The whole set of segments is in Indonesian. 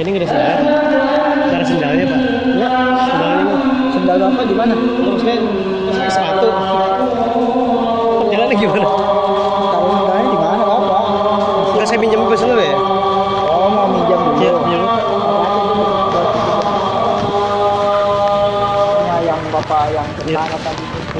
Ini nggak ada sendal? Nggak ada sendalnya Pak? Ya, Sendalnya sendal apa di mana? terus pakai sepatu. Jalannya gimana? Tahu sendalnya di mana Bapak? Nggak saya pinjam bus dulu ya? Oh, mau minjam dulu. Iya, pinjam dulu. Ini yang Bapak yang kesana tadi itu.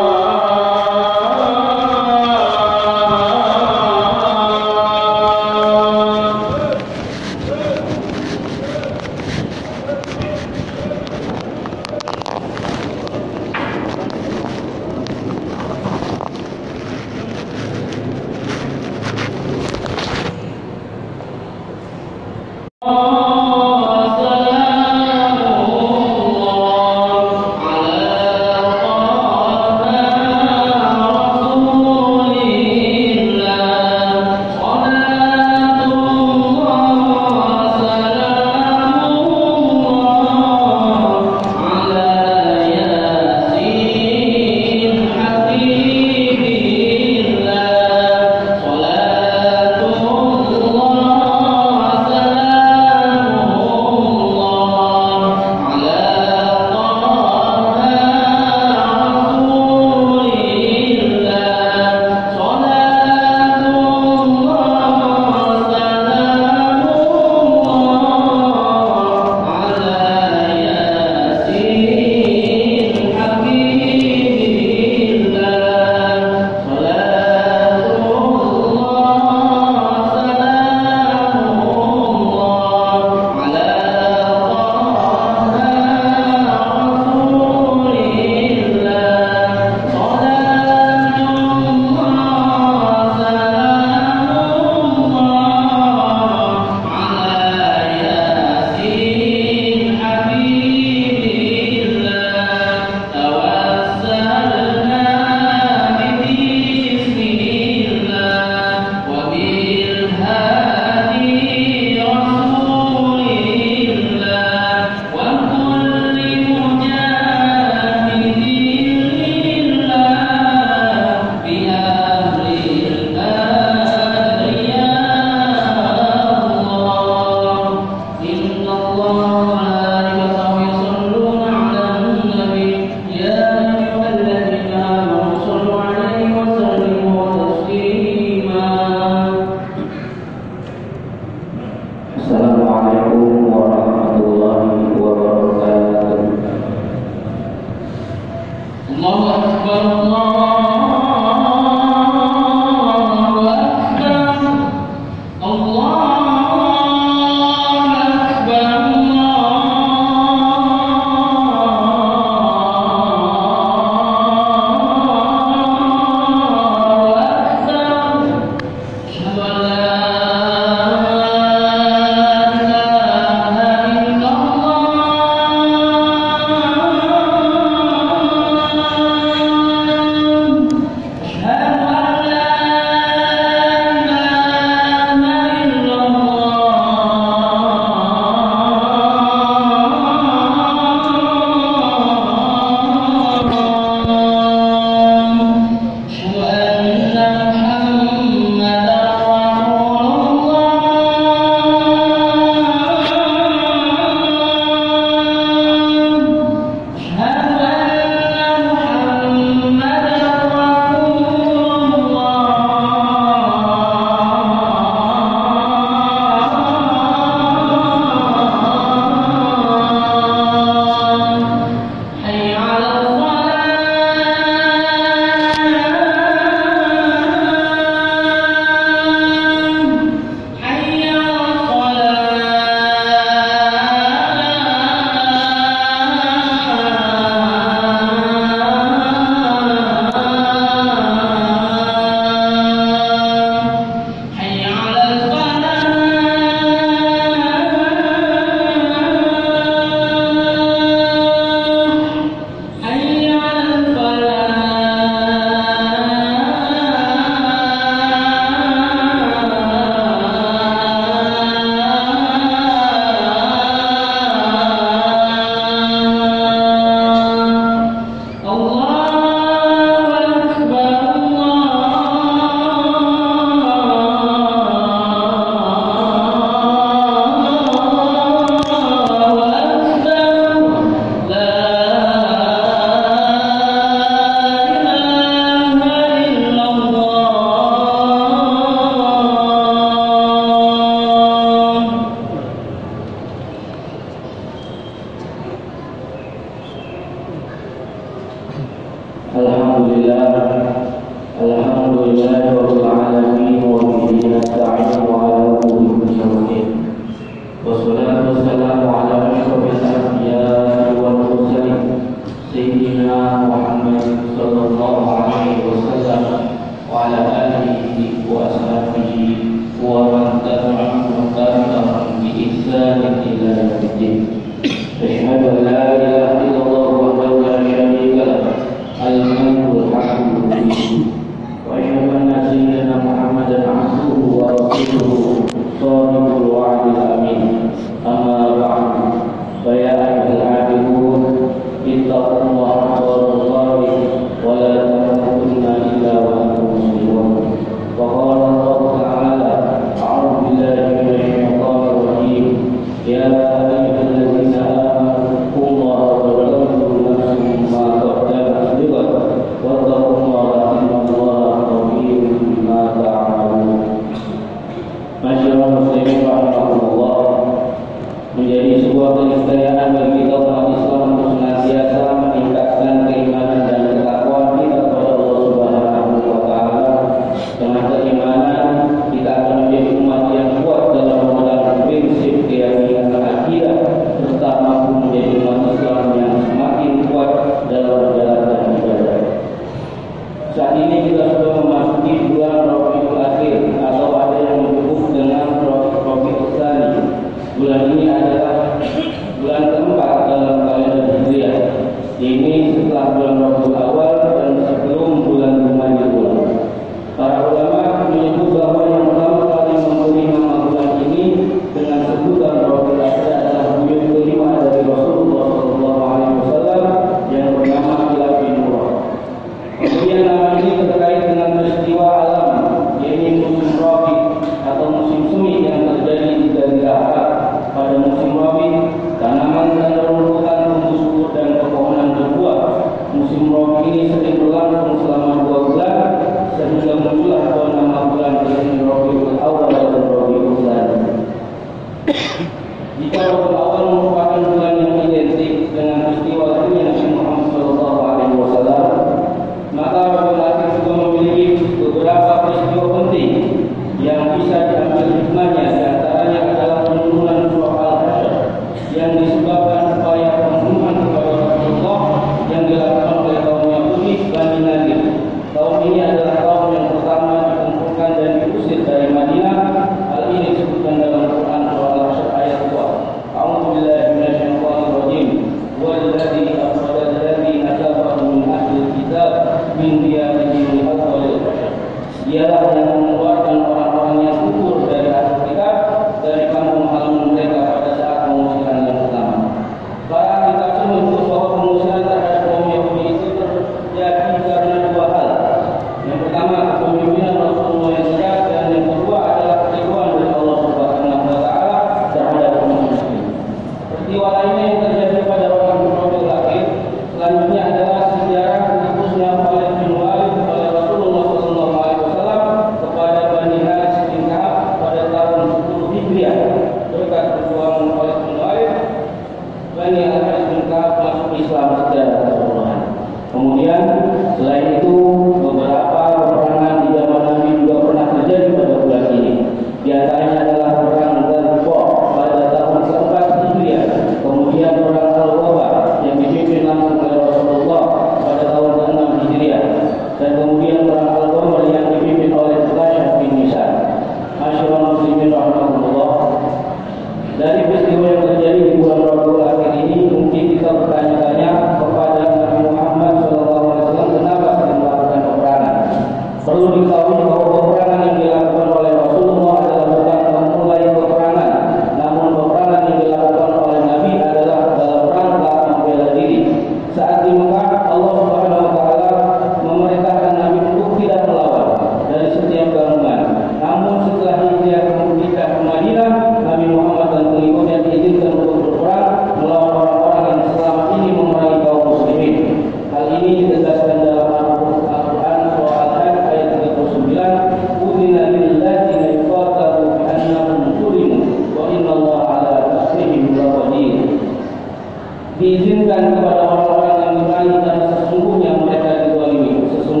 diizinkan kepada orang-orang yang berani karena sesungguhnya mereka dizalimi. Sesungguhnya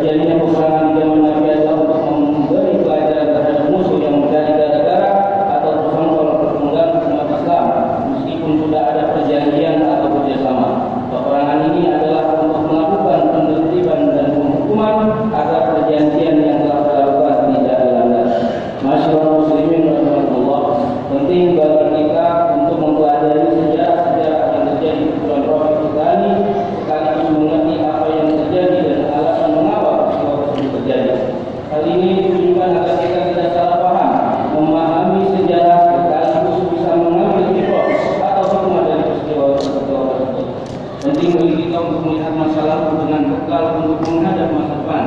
terjadinya peperangan di zaman Nabi adalah untuk memberi pelajaran terhadap musuh yang mencari gara-gara atau bersangkul perkembangan umat Islam, meskipun sudah ada perjanjian atau kerjasama. Peperangan ini adalah untuk melakukan penertiban dan penghukuman agar perjanjian yang telah dilakukan tidak dilanggar. Masyarakat muslimin rahimakumullah, penting bagi kita untuk mempelajari sejarah-sejarah yang terjadi di bulan Rabiul Tsani, sekaligus mengerti apa yang terjadi dan alasan mengapa peristiwa tersebut terjadi. Hal ini ditujukan agar kita tidak salah paham, memahami sejarah sekaligus bisa mengambil ibrah atau hikmah dari peristiwa tersebut. Penting bagi kita untuk melihat masa lalu dengan bekal untuk menghadap masa depan.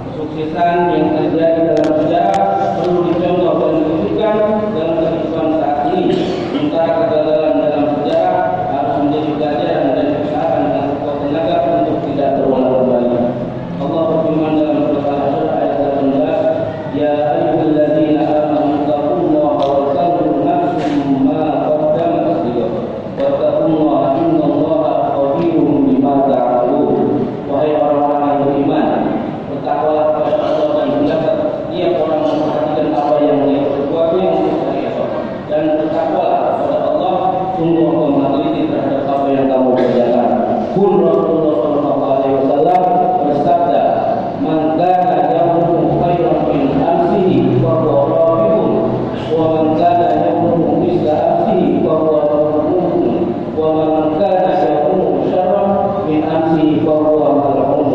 Kesuksesan yang terjadi dalam sejarah perlu dicontoh dan ditunjukkan dalam kehidupan saat ini. Sementara kegagalan dalam sejarah harus menjadi pelajaran dan usahakan dengan sekuat tenaga untuk tidak terulang kembali. Allah berfirman dalam surat Al-Hasyr ayat 18, Ya ayyuhalladzina amanu taqullaha wa tanzur nafsum ma qaddamat lighad wattaqullaha innallaha khabirum bima ta'malun. Wahai orang-orang yang beriman, bertakwalah kepada Allah dan hendaklah setiap orang memperhatikan apa yang dia perbuatnya untuk hari esok, dan bertakwalah kepada Allah, sungguh Allah meneliti terhadap apa yang kamu kerjakan. Pun Rasulullah SAW bersabda, Man kana yawmuhu khairan min amsihi fa huwa rabi'un, wa man kana yawmuhu misla amsihi fa huwa rabi'un, wa man kana yawmuhu syarran min amsihi fa huwa mal'un.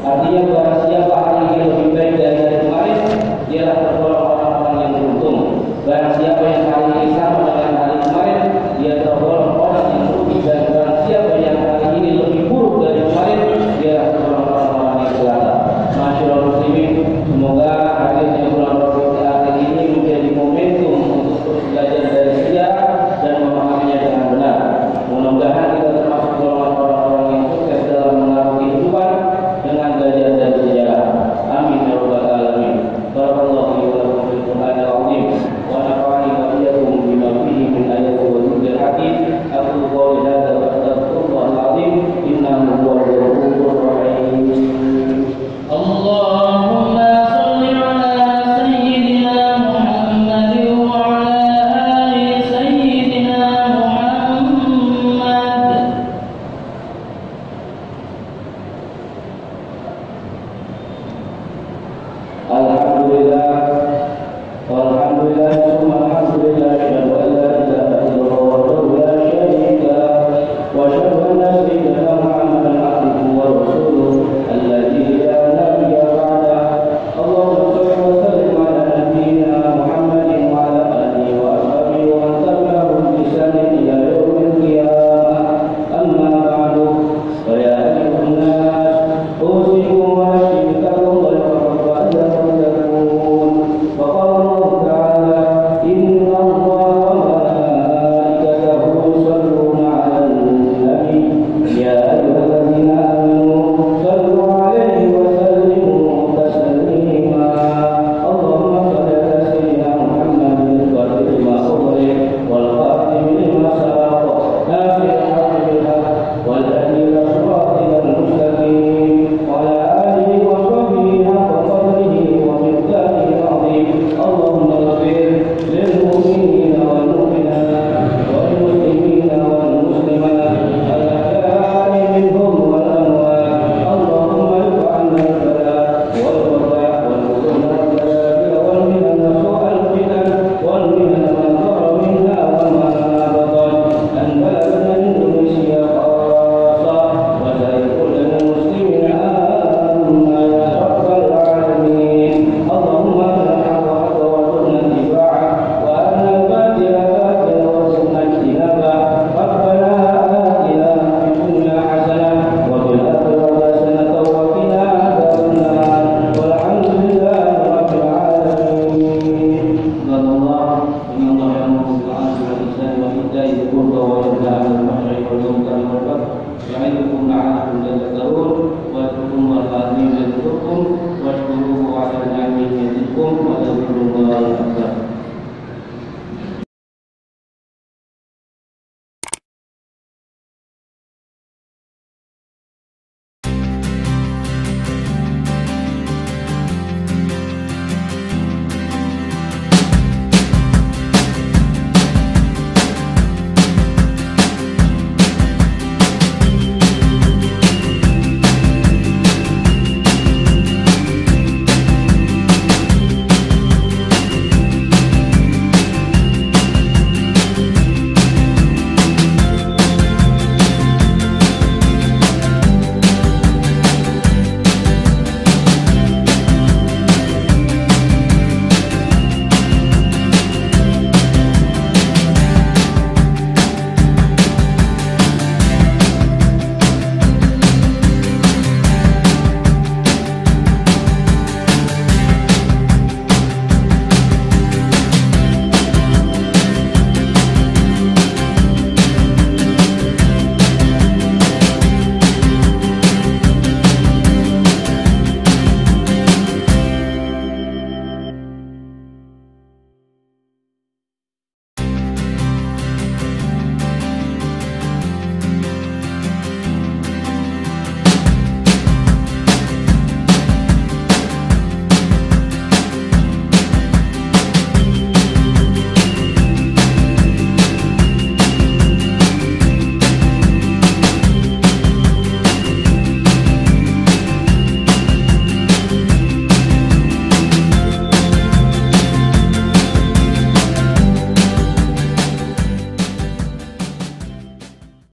Artinya barang siapa hari ini lebih baik dari hari kemarin, dialah tergolong orang-orang yang beruntung. Barang siapa yang hari ini sama dengan hari kemarin, dia tergolong orang yang rugi. Dan barang siapa yang hari ini lebih buruk dari kemarin, dialah tergolong orang-orang yang celaka. Masyaallah muslimin, semoga hadirnya bulan Rabiul Akhir ini menjadi momentum untuk terus belajar dari sejarah dan memahaminya dengan benar. Mudah-mudahan kita termasuk golongan orang-orang yang sukses dalam mengarungi kehidupan dengan belajar dari sejarah. Amin ya rabbal alamin. Barakallahu li wa lakum fil Qur'anil azim wa nafa'ani wa iyyakum bima fihi min ayati wa dzikril hakim. Aqulu qawli hadza wa astaghfirullahal azim innahu huwal ghafurur rahim. Allahumma shalli ala sayyidina Muhammad wa ala ali sayyidina Muhammad. Alhamdulillah, walhamdulillah,